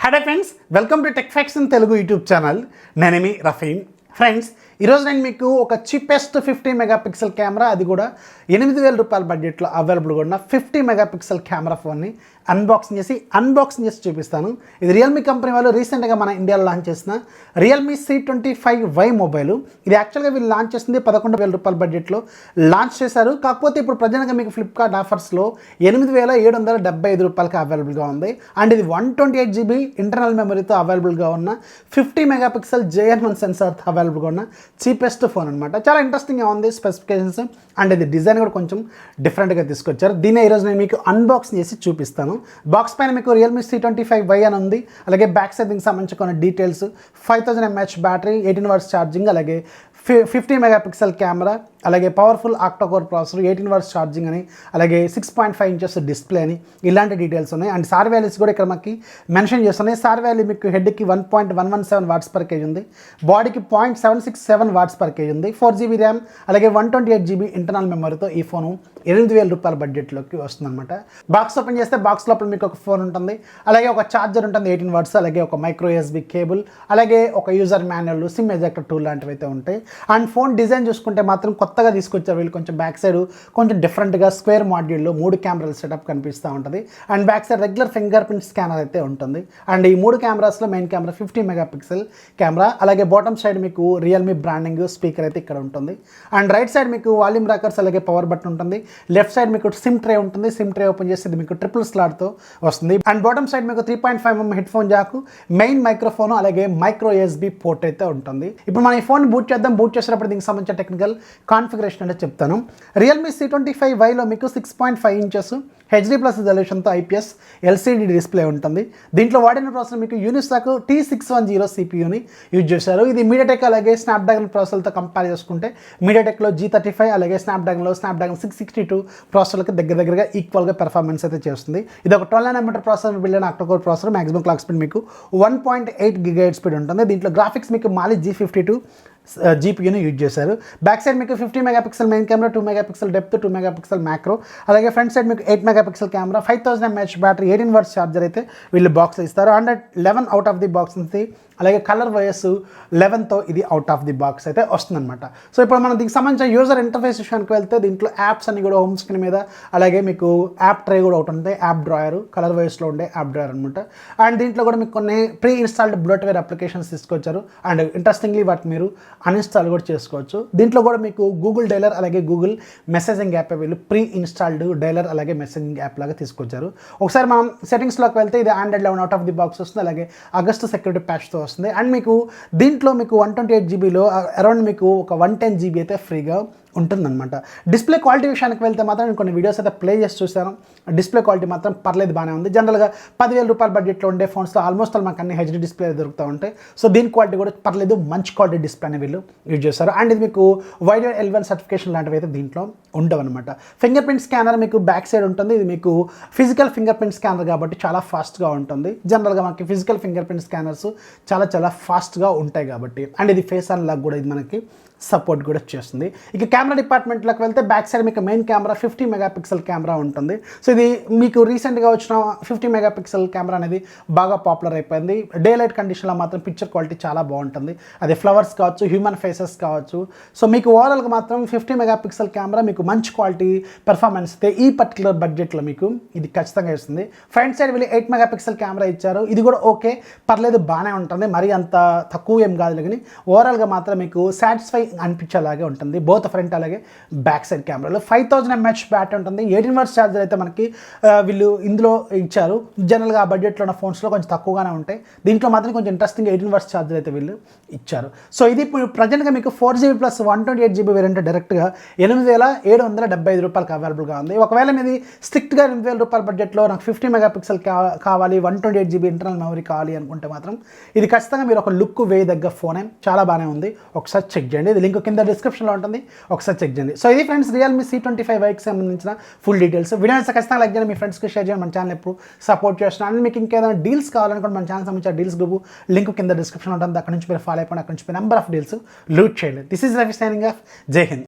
Hi friends, welcome to TechFacts in Telugu YouTube channel. Name TechFactsRafee. Friends, ఈరోజు నేను మీకు ఒక చీపెస్ట్ 50 మెగాపిక్సెల్ కెమెరా, అది కూడా 8,000 రూపాయల బడ్జెట్లో అవైలబుల్గా ఉన్న 50 మెగాపిక్సెల్ కెమెరా ఫోన్ని అన్బాక్సింగ్ చేసి చూపిస్తాను. ఇది రియల్మీ కంపెనీ వాళ్ళు రీసెంట్గా మన ఇండియాలో లాంచ్ చేసిన రియల్మీ C25Y మొబైల్. ఇది యాక్చువల్గా వీళ్ళు లాంచ్ చేసింది 11,000 రూపాయల బడ్జెట్లో లాంచ్ చేశారు. కాకపోతే ఇప్పుడు ప్రజెంట్గా మీకు ఫ్లిప్కార్ట్ ఆఫర్స్లో 8,775 రూపాయలకి అవైలబుల్గా ఉంది. అండ్ ఇది 128 GB ఇంటర్నల్ మెమరీతో అవైలబుల్గా ఉన్న 50 మెగాపిక్సెల్ JN1 సెన్సార్తో అవైలబుల్గా ఉన్న చీపెస్ట్ ఫోన్ అనమాట. చాలా ఇంట్రెస్టింగ్గా ఉంది స్పెసిఫికేషన్స్, అండ్ ఇది డిజైన్ కూడా కొంచెం డిఫరెంట్గా తీసుకొచ్చారు. దీన్ని ఈరోజు నేను మీకు అన్బాక్సింగ్ చేసి చూపిస్తాను. బాక్స్ పైన మీకు రియల్మీ C25Y అని ఉంది. అలాగే బ్యాక్ సైడ్ దీనికి సంబంధించి కొన్ని details, 5000 mAh battery, 18 watts charging, అలాగే 50 మెగాపిక్సెల్ కెమెరా, అలాగే powerful octacore processor, 18 watts charging అని, అలాగే 6.5 ఇంచెస్ డిస్ప్లే అని, ఇలాంటి డీటెయిల్స్ ఉన్నాయి. అండ్ సార్ వాల్యూస్ కూడా ఇక్కడ మనకి మెన్షన్ చేస్తున్నాయి. సార్ వాల్యూ మీకు హెడ్కి 1.117 వాట్స్ పర్ కేజీ ఉంది, బాడీకి 0.767 వాట్స్ పర్ కేజీ ఉంది, 4 GB ర్యామ్, అలాగే 128 GB ఇంటర్నల్ మెమరీతో ఈ ఫోను 8,000 రూపాయల బడ్జెట్లోకి వస్తుందన్నమాట. బాక్స్ ఓపెన్ చేస్తే బాక్స్ లోపల మీకు ఒక ఫోన్ ఉంటుంది, అలాగే ఒక ఛార్జర్ ఉంటుంది 18 వాట్స్, అలాగే ఒక మైక్రో USB కేబుల్, అలాగే ఒక user manual, SIM ejector tool లాంటివి అయితే ఉంటాయి. అండ్ ఫోన్ డిజైన్ చూసుకుంటే మాత్రం కొత్తగా తీసుకొచ్చారు వీళ్ళు. కొంచెం బ్యాక్ సైడ్ కొంచెం డిఫరెంట్గా స్క్వేర్ మాడ్యూల్లో 3 కెమెరాల సెటప్ కనిపిస్తూ ఉంటుంది. And back side regular finger print scanner అయితే ఉంటుంది. అండ్ ఈ 3 కెమెరాస్లో మెయిన్ కెమెరా 50 మెగాపిక్సెల్ కెమెరా, అలాగే బాటమ్ సైడ్ మీకు రియల్మీ బ్రాండింగ్ స్పీకర్ అయితే ఇక్కడ ఉంటుంది. అండ్ రైట్ సైడ్ మీకు వాల్యూమ్ రాకర్స్, అలాగే పవర్ బటన్ ఉంటుంది. లెఫ్ట్ సైడ్ మీకు సిమ్ ట్రే ఉంటుంది. సిమ్ ట్రే ఓపెన్ చేస్తే మీకు ట్రిపుల్ స్లాట్తో వస్తుంది. అండ్ బాటమ్ సైడ్ మీకు 3.5mm headphone jack, main microphone, అలాగే మైక్రో USB పోర్ట్ అయితే ఉంటుంది. ఇప్పుడు మనం ఈ ఫోన్ బూట్ చేద్దాం. బూట్ చేసేటప్పుడు దీనికి సంబంధించిన టెక్నికల్ కాన్ఫిగరేషన్ అంటే చెప్తాను. రియల్మీ C25Yలో మీకు 6.5 inches HD+ రిజల్యూషన్తో IPS LCD display ఉంటుంది. దీంట్లో వాడిన ప్రాసెసర్ మీకు యూనిసాక్ T610 CPUని యూజ్ చేశారు. ఇది మీడియాటెక్ అలాగే స్నాప్డ్రాగన్ ప్రాసెసర్తో కంపేర్ చేసుకుంటే మీడియాటెక్లో G35, అలాగే స్నాప్డ్రాగన్లో స్నాప్డ్రాగన్ 662 ప్రాసెసర్లకు దగ్గరగా ఈక్వల్గా పెర్ఫార్మెన్స్ అయితే చేస్తుంది. ఇది ఒక 12nm ప్రాసెసర్ బిల్డ్ అయిన octacore processor. Maximum clock speed మీకు 1.8 GHz స్పీడ్ ఉంటుంది. దీంట్లో గ్రాఫిక్స్ మీకు మాలి G52 GPUని యూజ్ చేశారు. బ్యాక్ సైడ్ మీకు 50 megapixel main camera, 2 megapixel depth, 2 megapixel macro, అలాగే ఫ్రంట్ సైడ్ మీకు 8 megapixel camera, 5000 mAh battery, 18 watts charger అయితే వీళ్ళు బాక్స్ ఇస్తారు. 111 అవుట్ ఆఫ్ ది బాక్స్ ఉంది. అలాగే కలర్ వైస్ 11తో ఇది అవుట్ ఆఫ్ ది బాక్స్ అయితే వస్తుందన్నమాట. సో ఇప్పుడు మనం దీనికి సంబంధించిన యూజర్ ఇంటర్ఫేస్ విషయానికి వెళ్తే దీంట్లో యాప్స్ అన్ని కూడా హోమ్ స్క్రీన్ మీద, అలాగే మీకు యాప్ ట్రే కూడా ఒకటి ఉంటుంది, యాప్ డ్రాయర్, కలర్ వైస్లో ఉండే యాప్ డ్రాయర్ అనమాట. అండ్ దీంట్లో కూడా మీకు కొన్ని ప్రీ ఇన్స్టాల్డ్ బ్లోట్వేర్ అప్లికేషన్స్ తీసుకొచ్చారు. అండ్ ఇంట్రెస్టింగ్లీ వాటి మీరు అన్ఇన్స్టాల్ కూడా చేసుకోవచ్చు. దీంట్లో కూడా మీకు గూగుల్ డైలర్, అలాగే గూగుల్ మెసేజింగ్ యాప్ వీళ్ళు ప్రీ ఇన్స్టాల్డ్ డైలర్ అలాగే మెసేజింగ్ యాప్ లాగా తీసుకొచ్చారు. ఒకసారి మనం సెటింగ్స్లోకి వెళ్తే ఇది Android 11 out of the box వస్తుంది, అలాగే ఆగస్ట్ సెక్యూరిటీ ప్యాచ్తో వస్తుంది. అండ్ మీకు దీంట్లో మీకు 128 GBలో అరౌండ్ మీకు ఒక 110 GB అయితే ఫ్రీగా ఉంటుందన్నమాట. డిస్ప్లే క్వాలిటీ విషయానికి వెళ్తే మాత్రం నేను కొన్ని వీడియోస్ అయితే ప్లే చేసి చూశాను. డిస్ప్లే క్వాలిటీ మాత్రం పర్లేదు, బాగానే ఉంది. జనరల్గా 10,000 రూపాయల బడ్జెట్లో ఉండే ఫోన్స్లో ఆల్మోస్ట్ మనకు అన్ని HD డిస్ప్లే దొరుకుతూ ఉంటాయి. సో దీని క్వాలిటీ కూడా పర్లేదు, మంచి క్వాలిటీ డిస్ప్లేని వీళ్ళు యూజ్ చేస్తారు. అండ్ ఇది మీకు వైడ్ L1 సర్టిఫికేషన్ లాంటివి అయితే దీంట్లో ఉండవన్నమాట. ఫింగర్ ప్రింట్ స్కానర్ మీకు బ్యాక్ సైడ్ ఉంటుంది. ఇది మీకు ఫిజికల్ ఫింగర్ ప్రింట్ స్కానర్ కాబట్టి చాలా ఫాస్ట్గా ఉంటుంది. జనరల్గా మనకి ఫిజికల్ ఫింగర్ ప్రింట్ స్కానర్స్ చాలా ఫాస్ట్గా ఉంటాయి కాబట్టి. అండ్ ఇది ఫేస్ అన్లాక్ కూడా ఇది మనకి సపోర్ట్ కూడా చేస్తుంది. ఇక కెమెరా డిపార్ట్మెంట్లోకి వెళ్తే బ్యాక్ సైడ్ మీకు మెయిన్ కెమెరా 50 మెగాపిక్సెల్ కెమెరా ఉంటుంది. సో ఇది మీకు రీసెంట్గా వచ్చిన 50 మెగాపిక్సెల్ కెమెరా అనేది బాగా పాపులర్ అయిపోయింది. డే లైట్ కండిషన్లో మాత్రం పిక్చర్ క్వాలిటీ చాలా బాగుంటుంది. అది ఫ్లవర్స్ కావచ్చు, హ్యూమన్ ఫేసెస్ కావచ్చు. సో మీకు ఓవరాల్గా మాత్రం 50 మెగాపిక్సెల్ కెమెరా మీకు మంచి క్వాలిటీ పెర్ఫార్మెన్స్ అయితే ఈ పర్టికులర్ బడ్జెట్లో మీకు ఇది ఖచ్చితంగా ఇస్తుంది. ఫ్రంట్ సైడ్ వీళ్ళు 8 మెగాపిక్సెల్ కెమెరా ఇచ్చారు. ఇది కూడా ఓకే, పర్లేదు, బాగానే ఉంటుంది. మరీ అంత తక్కువ ఏం కాదు, కానీ ఓవరాల్గా మాత్రం మీకు సాటిస్ఫై అనిపించేలాగే ఉంటుంది. బోత్ ఫ్రంట్ అలాగే బ్యాక్ సైడ్ కెమెరాలో 5000 mAh బ్యాటరీ ఉంటుంది. 18 వాట్స్ ఛార్జర్ అయితే మనకి వీళ్ళు ఇందులో ఇచ్చారు. జనరల్గా ఆ బడ్జెట్లో ఉన్న ఫోన్స్లో కొంచెం తక్కువగానే ఉంటాయి. దీంట్లో మాత్రం కొంచెం ఇంట్రెస్టింగ్ 18 వాట్స్ ఛార్జర్ అయితే వీళ్ళు ఇచ్చారు. సో ఇది ఇప్పుడు ప్రజెంట్గా మీకు 4 GB ప్లస్ 128 GB వేరియంట్ డైరెక్ట్గా 8,775 రూపాయలకి అవైలబుల్గా ఉంది. ఒకవేళ మీది స్ట్రిక్ట్గా 8,000 రూపాయల బడ్జెట్లో నాకు 50 మెగాపిక్సెల్ కావాలి, 128 GB ఇంటర్నల్ మెమరీ కావాలి అనుకుంటే మాత్రం ఇది ఖచ్చితంగా మీరు ఒక లుక్ వేయదగ్గ ఫోనే, చాలా బాగానే ఉంది. ఒకసారి చెక్ చేయండి. ఇది లింక్ కింద డిస్క్రిప్షన్లో ఉంటుంది, ఒకసారి చెక్ చేయండి. సో ఇది ఫ్రెండ్స్ రియల్మీ C25Yకి సంబంధించిన ఫుల్ డీటెయిల్స్. వీడియోస్ ఖచ్చితంగా లైక్ చేయండి, మీ ఫ్రెండ్స్కి షేర్ చేయండి. మన ఛానల్ ఎప్పుడు సపోర్ట్ చేస్తున్నాను. అండ్ మీకు ఇంకేదైనా డీల్స్ కావాలనుకుంటే మన ఛానల్ సంబంధించిన డీల్స్ గ్రూప్ లింక్ కింద డిస్క్రిప్షన్లో ఉంటుంది. అక్కడ నుంచి మీరు ఫాలో అయిపోండి, అక్కడ నుంచి నెంబర్ ఆఫ్ డీల్స్ లూట్ చేయండి. This is Rafi signing off. జై హింద్.